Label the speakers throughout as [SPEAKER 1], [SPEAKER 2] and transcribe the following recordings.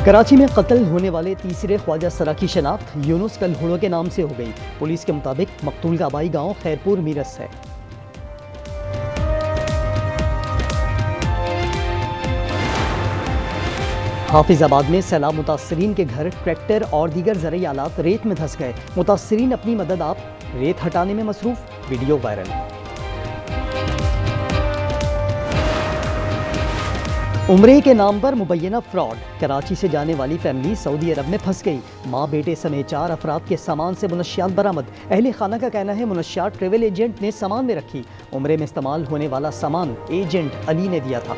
[SPEAKER 1] कराची में कत्ल होने वाले तीसरे ख्वाजा सरा की शनाख्त यूनुस कलहुड़ो के नाम से हो गई। पुलिस के मुताबिक मकतूल का आबाई गांव खैरपुर मीरस है। हाफिजाबाद में सैलाब मुतासरीन के घर ट्रैक्टर और दीगर ज़रूरी आलात रेत में धंस गए। मुतासरीन अपनी मदद आप रेत हटाने में मसरूफ, वीडियो वायरल। उम्रे के नाम पर मुबैना फ्रॉड। कराची से जाने वाली फैमिली सऊदी अरब में फंस गई। माँ बेटे समेत 4 अफराद के सामान से मुनशियात बरामद। अहले खाना का कहना है मुनशियात ट्रेवल एजेंट ने सामान में रखी। उम्रे में इस्तेमाल होने वाला सामान एजेंट अली ने दिया था।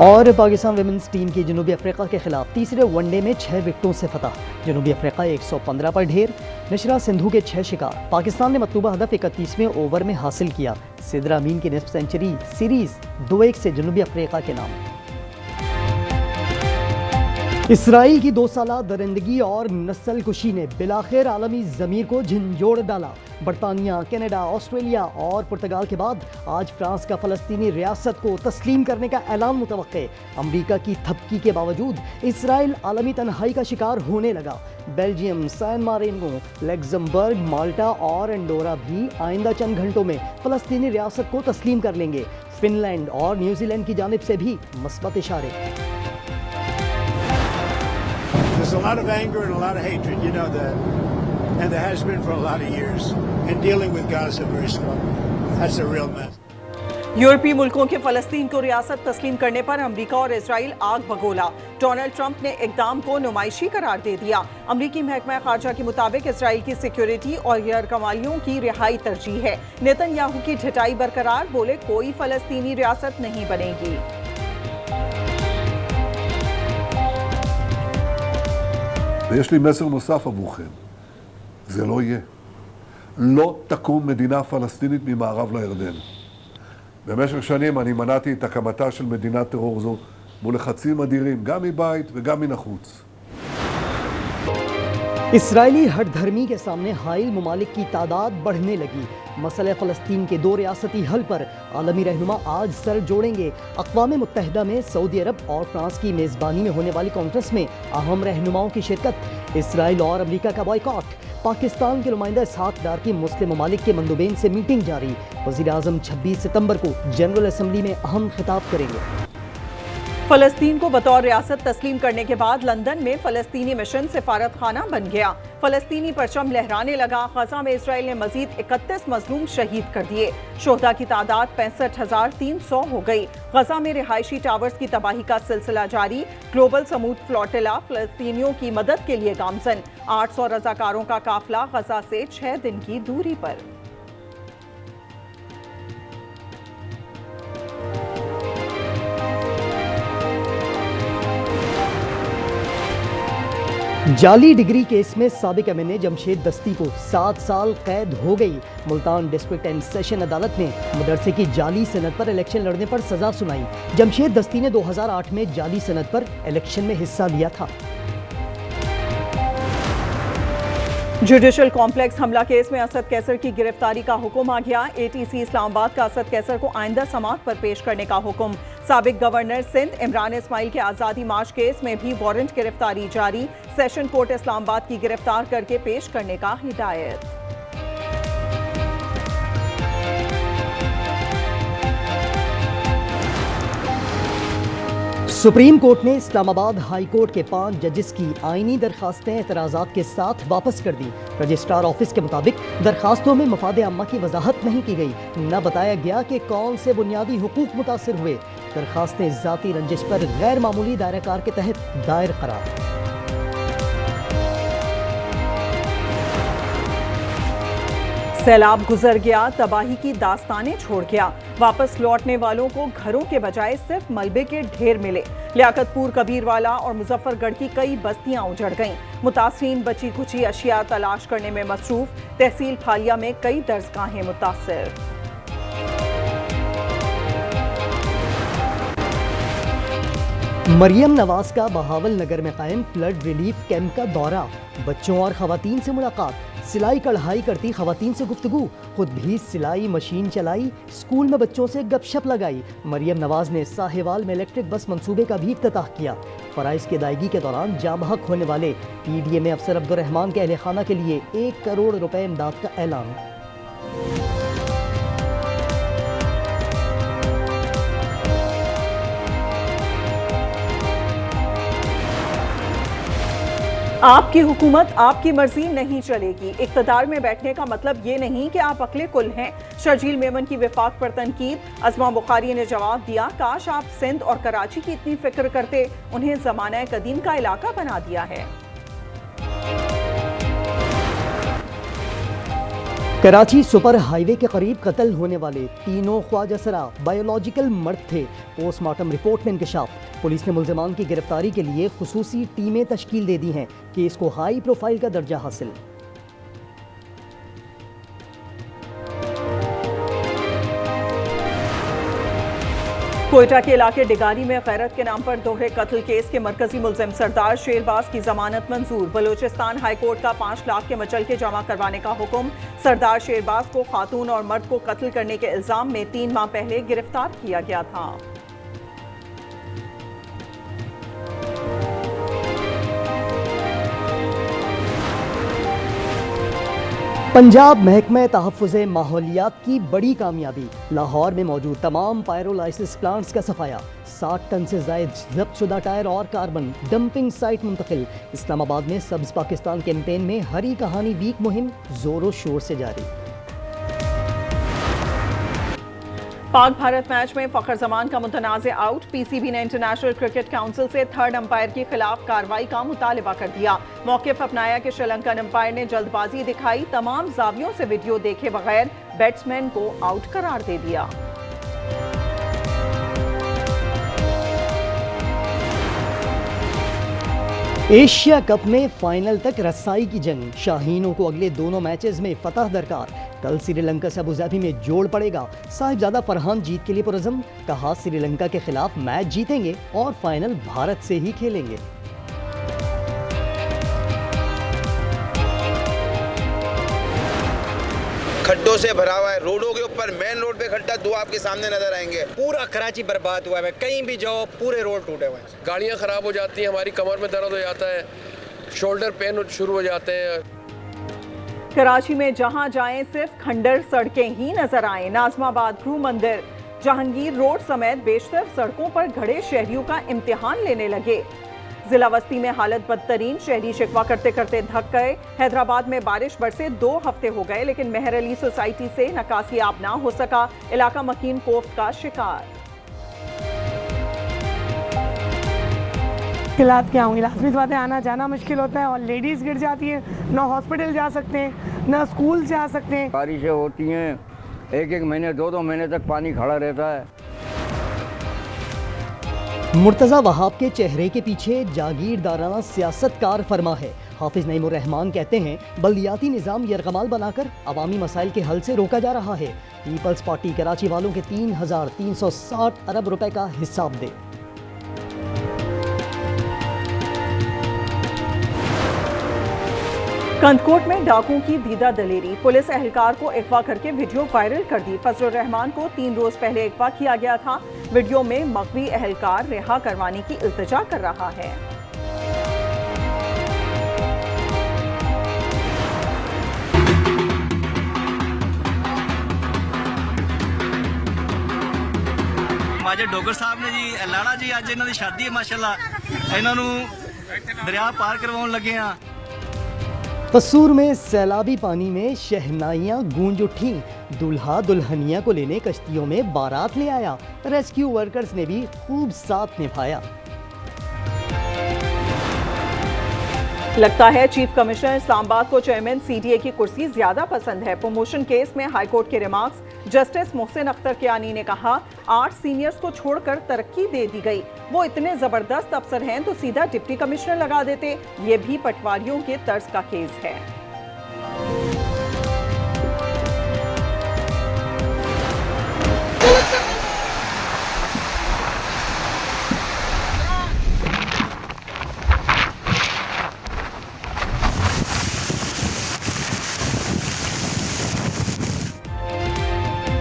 [SPEAKER 1] और पाकिस्तान विमेंस टीम की जनूबी अफ्रीका के खिलाफ तीसरे वनडे में 6 विकेटों से फतह। जनूबी अफ्रीका 115 पर ढेर, नशरा सिंधु के 6 शिकार। पाकिस्तान ने मतलूबा हदफ 31वें ओवर में हासिल किया। सिद्रा अमीन की निस्फ सेंचुरी, सीरीज 2-1 से जनूबी अफ्रीका के नाम। इसराइल की 2 साला दरिंदगी और नस्ल कुशी ने बिलाखिर आलमी ज़मीर को झंझोड़ डाला। बरतानिया, कनाडा, ऑस्ट्रेलिया और पुर्तगाल के बाद आज फ्रांस का फ़लस्तीनी रियासत को तस्लीम करने का ऐलान मुतवक्के। अमरीका की थपकी के बावजूद इसराइल आलमी तन्हाई का शिकार होने लगा। बेल्जियम, सैन मारिनो, लग्जमबर्ग, माल्टा और एंडोरा भी आइंदा चंद घंटों में फ़लस्तीनी रियासत को तस्लीम कर लेंगे। फिनलैंड और न्यूजीलैंड की जानिब से भी मस्बत इशारे।
[SPEAKER 2] There's a lot of anger and a lot of hatred, you know that, and there has been for a lot of years. And dealing with Gaza very slowly. That's a real mess.
[SPEAKER 3] यूरोपीय मुल्कों के फलस्तीन को रियासत तस्लीम करने पर अमरीका और Israel आग बगोला। डोनाल्ड ट्रंप ने इकदाम को नुमाइशी करार दे दिया। अमरीकी महकमा खारजा के मुताबिक इसराइल की सिक्योरिटी और यरगमालियों की रिहाई तरजीह है। नेतन्याहू की ढिठाई बरकरार, बोले कोई फलस्तीनी रियासत नहीं बनेगी।
[SPEAKER 4] ויש לי מסר נוסף עבורכם, זה לא יהיה. לא תקום מדינה פלסטינית ממערב לירדן. במשך שנים אני מנעתי את הקמתה של מדינת טרור זו מול לחצים אדירים, גם מבית וגם מן החוץ.
[SPEAKER 1] इसराइली हठधर्मी के सामने हाइल ममालिक की तादाद बढ़ने लगी। मसले फ़लस्तीन के 2 रियासती हल पर आलमी रहनुमा आज सर जोड़ेंगे। अक़वाम मुत्तहिदा में सऊदी अरब और फ्रांस की मेज़बानी में होने वाली कॉन्फ्रेंस में अहम रहनुमाओं की शिरकत। इसराइल और अमरीका का बॉयकॉट। पाकिस्तान के नुमाइंदा इसहाक डार की मुस्लिम ममालिक के मंदुबेन से मीटिंग जारी। वज़ीर आज़म 26 सितंबर को जनरल असम्बली में अहम खिताब करेंगे।
[SPEAKER 3] फलस्तीन को बतौर रियासत तस्लीम करने के बाद लंदन में फलस्तीनी मिशन सिफारत खाना बन गया। फलस्तीनी परचम लहराने लगा। गजा में इसराइल ने मजीद 31 मजलूम शहीद कर दिए। शोहदा की तादाद 65,300 हो गई। गजा में रिहायशी टावर्स की तबाही का सिलसिला जारी। ग्लोबल समूद फ्लोटिला फलस्तीनियों की मदद के लिए गामजन। 800 रजाकारों का काफिला गजा से 6 दिन की दूरी पर।
[SPEAKER 1] जाली डिग्री केस में साबिक एमएनए जमशेद दस्ती को 7 साल कैद हो गई। मुल्तान डिस्ट्रिक्ट एंड सेशन अदालत ने मदरसे की जाली सनद पर इलेक्शन लड़ने पर सजा सुनाई। जमशेद दस्ती ने 2008 में जाली सनद पर इलेक्शन में हिस्सा लिया था।
[SPEAKER 3] जुडिशल कॉम्प्लेक्स हमला केस में असद कैसर की गिरफ्तारी का हुक्म आ गया। एटीसी इस्लामाबाद का असद कैसर को आइंदा समाअत पर पेश करने का हुक्म। साबिक गवर्नर सिंध इमरान इस्माइल के आज़ादी मार्च केस में भी वारंट गिरफ्तारी जारी। सेशन कोर्ट इस्लामाबाद की गिरफ्तार करके पेश करने का हिदायत।
[SPEAKER 1] सुप्रीम कोर्ट ने इस्लामाबाद हाई कोर्ट के 5 जजेस की आईनी दरखास्तें एतराज़ात के साथ वापस कर दी। रजिस्ट्रार ऑफिस के मुताबिक दरखास्तों में मफाद अम्मा की वजाहत नहीं की गई। न बताया गया कि कौन से बुनियादी हुकूक मुतासिर हुए। दरखास्तें ज़ाती रंजिश पर गैर मामूली दायराकार के तहत दायर करार।
[SPEAKER 3] सैलाब गुजर गया, तबाही की दास्तानें छोड़ गया। वापस लौटने वालों को घरों के बजाय सिर्फ मलबे के ढेर मिले। लियाकतपुर, कबीरवाला और मुजफ्फरगढ़ की कई बस्तियां उजड़ गईं। मुतासरीन बची कुची अशिया तलाश करने में मसरूफ। तहसील फालिया में कई दर्जगाहें मुतासर।
[SPEAKER 1] मरियम नवाज का बहावल नगर में कायम फ्लड रिलीफ कैंप का दौरा। बच्चों और खवातीन से मुलाकात। सिलाई कढ़ाई करती खवातीन से गुफ्तगू, खुद भी सिलाई मशीन चलाई, स्कूल में बच्चों से गपशप लगाई। मरियम नवाज ने साहिवाल में इलेक्ट्रिक बस मंसूबे का भी इफ्तिताह किया। फराइज की अदायगी के दौरान जाँ बहक होने वाले पीडीए में अफसर अब्दुर्रहमान के अहले खाना के लिए 1 करोड़ रुपए इमदाद का ऐलान।
[SPEAKER 3] आपकी हुकूमत आपकी मर्जी नहीं चलेगी। इक्तदार में बैठने का मतलब ये नहीं कि आप अकले कुल हैं। शर्जील मेमन की विफाक पर तनकीद। अज़मा बुखारी ने जवाब दिया, काश आप सिंध और कराची की इतनी फिक्र करते, उन्हें ज़माना कदीम का इलाका बना दिया है।
[SPEAKER 1] कराची सुपर हाईवे के करीब कत्ल होने वाले तीनों ख्वाजा सरा बायोलॉजिकल मर्द थे। पोस्टमार्टम रिपोर्ट में इंकशाफ। पुलिस ने मुल्जिमान की गिरफ्तारी के लिए खुसूसी टीमें तश्कील दे दी हैं। केस को हाई प्रोफाइल का दर्जा हासिल।
[SPEAKER 3] कोयटा के इलाके डिगारी में गैरत के नाम पर दोहरे कत्ल केस के मरकजी मुल्जिम सरदार शेरबाज की जमानत मंजूर। बलोचिस्तान हाई कोर्ट का 5 लाख के मचलके जमा करवाने का हुक्म। सरदार शेरबाज को खातून और मर्द को कत्ल करने के इल्जाम में 3 माह पहले गिरफ्तार किया गया था।
[SPEAKER 1] पंजाब महकमा तहफ़्फ़ुज़ माहौलियात की बड़ी कामयाबी। लाहौर में मौजूद तमाम पायरोलाइसिस प्लांट्स का सफाया। 60 टन से जायद जब्त शुदा टायर और कार्बन डंपिंग साइट मुंतकिल। इस्लामाबाद में सब्ज़ पाकिस्तान कैंपेन में हरी कहानी वीक मुहिम जोरों शोर से जारी।
[SPEAKER 3] पाक भारत मैच में फखर जमान का मुतनाज़ आउट। पीसीबी ने इंटरनेशनल क्रिकेट काउंसिल से थर्ड अंपायर के खिलाफ कार्रवाई का मुतालिबा कर दिया। मौक़िफ़ अपनाया कि श्रीलंकन अंपायर ने जल्दबाजी दिखाई, तमाम ज़ावियों से वीडियो देखे बगैर बैट्समैन को आउट करार दे दिया।
[SPEAKER 1] एशिया कप में फाइनल तक रसाई की जंग। शाहीनों को अगले दोनों मैचेस में फतह दरकार। कल श्रीलंका से अबुधाबी में जोड़ पड़ेगा। साहिबजादा फरहान जीत के लिए पुरज़म, कहा श्रीलंका के खिलाफ मैच जीतेंगे और फाइनल भारत से ही खेलेंगे।
[SPEAKER 5] खड्डों से भरा हुआ है, रोडों के ऊपर मेन रोड पे खड्डा 2 आपके सामने नजर आएंगे।
[SPEAKER 6] पूरा कराची बर्बाद हुआ है, कहीं भी जाओ पूरे रोड टूटे हुए हैं।
[SPEAKER 7] गाड़ियाँ ख़राब हो जाती हैं, हमारी कमर में दर्द हो जाता है, शोल्डर पेन शुरू हो जाते हैं।
[SPEAKER 3] कराची में जहां जाएं सिर्फ खंडर सड़कें ही नजर आए। नाजमाबाद, ध्रुव मंदिर, जहांगीर रोड समेत बेशतर सड़कों पर खड़े शहरियों का इम्तिहान लेने लगे। जिला वस्ती में हालत बदतरीन, शहरी शिकवा करते करते थक गए। हैदराबाद में बारिश बरसे 2 हफ्ते हो गए, लेकिन मेहर अली सोसाइटी से निकासी आब ना हो सका। इलाका मकीन कोफ्त का शिकार।
[SPEAKER 8] मुश्किलात क्या होंगी, लाजमी बात है, आना जाना मुश्किल होता है और लेडीज़ गिर जाती हैं, ना हॉस्पिटल जा सकते हैं, ना स्कूल जा सकते हैं।
[SPEAKER 9] बारिशें होती हैं, 1-1 महीने 2-2 महीने तक पानी खड़ा रहता है।
[SPEAKER 1] मुर्तज़ा वहाब के चेहरे के पीछे जागीरदाराना सियासतकार फरमा है। हाफिज नईमुर रहमान कहते हैं, बल्दियाती निज़ाम यरगमाल बनाकर अवामी मसाइल के हल से रोका जा रहा है। पीपल्स पार्टी कराची वालों के 3,360 अरब रुपए का हिसाब दे।
[SPEAKER 3] कंदकोट में डाकुओं की दीदा दलेरी। पुलिस एहलकार को अगवा करके वीडियो वायरल कर दी। फजलुर रहमान को 3 रोज पहले अगवा किया गया था। वीडियो में मगवी एहलकार रिहा करवाने की इल्तिजा कर रहा है।
[SPEAKER 6] माजे डोगर साहब ने जी लाड़ा जी अज इन्हों की शादी है, माशाल्लाह इन्हों दरिया पार करवाउण लगे हैं।
[SPEAKER 1] कसूर में सैलाबी पानी में शहनाइयां गूंज उठी। दुल्हा दुल्हनिया को लेने कश्तियों में बारात ले आया। रेस्क्यू वर्कर्स ने भी खूब साथ निभाया।
[SPEAKER 3] लगता है चीफ कमिश्नर इस्लामाबाद को चेयरमैन सीडीए की कुर्सी ज्यादा पसंद है। प्रमोशन केस में हाईकोर्ट के रिमार्क्स। जस्टिस मोहसिन अख्तर कियानी ने कहा, 8 सीनियर्स को छोड़कर तरक्की दे दी गई। वो इतने जबरदस्त अफसर हैं तो सीधा डिप्टी कमिश्नर लगा देते। ये भी पटवारियों के तर्ज का केस है।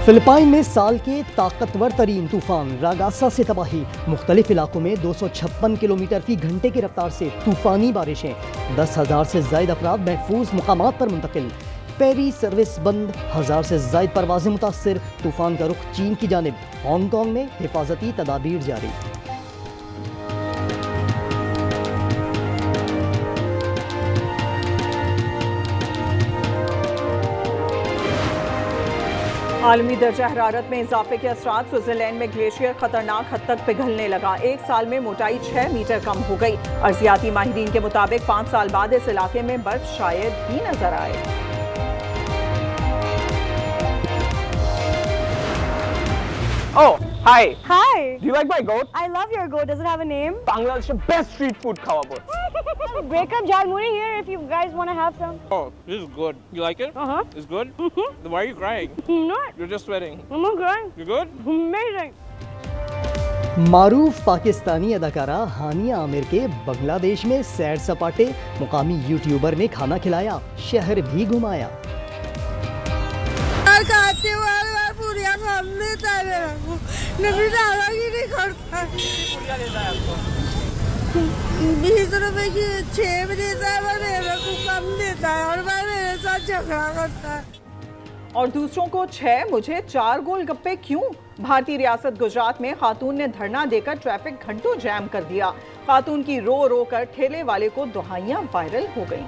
[SPEAKER 1] फिलिपाइन में साल के ताकतवर तरीन तूफान रागासा से तबाही, मुख्तलिफ इलाकों में 256 किलोमीटर फी घंटे की रफ्तार से तूफानी बारिशें, 10,000 से ज्यादा अफराद महफूज मुकामात पर मुंतकिल, फेरी सर्विस बंद, 1000 से ज्यादा परवाजें मुतासर, तूफान का रुख चीन की जानिब, हांगकांग में हिफाजती तदाबीर जारी।
[SPEAKER 3] आलमी दर्जा हरारत में इजाफे के असरात, स्विट्जरलैंड में ग्लेशियर खतरनाक हद तक पिघलने लगा, एक साल में मोटाई 6 मीटर कम हो गई। अर्जियाती माहिरीन के मुताबिक 5 साल बाद इस इलाके में बर्फ शायद भी नजर आए।
[SPEAKER 10] Oh, hi.
[SPEAKER 11] Hi.
[SPEAKER 10] Do you like my goat?
[SPEAKER 11] I love your goat. Does it have a name?
[SPEAKER 10] Bangladesh's best street food kebab.
[SPEAKER 11] Break up Jalmuri here if you guys want to have some.
[SPEAKER 10] Oh, this is good. You like it?
[SPEAKER 11] Uh-huh.
[SPEAKER 10] It's good? Then why are you crying?
[SPEAKER 11] I'm not.
[SPEAKER 10] You're just sweating.
[SPEAKER 11] I'm not crying.
[SPEAKER 10] You good?
[SPEAKER 11] Amazing.
[SPEAKER 1] मारूफ पाकिस्तानी अदाकारा हानिया आमिर के बांग्लादेश में सैर सपाटे, मुकामी YouTuber ने खाना खिलाया, शहर भी घुमाया।
[SPEAKER 11] ₹20 की 6 भी देता है, मेरे को कम देता है और मेरे साथ झगड़ा करता है।
[SPEAKER 3] और दूसरों को 6 मुझे 4 गोलगप्पे क्यों? भारतीय रियासत गुजरात में खातून ने धरना देकर ट्रैफिक घंटों जैम कर दिया। खातून की रो रो कर ठेले वाले को दुहाइयां वायरल हो गईं।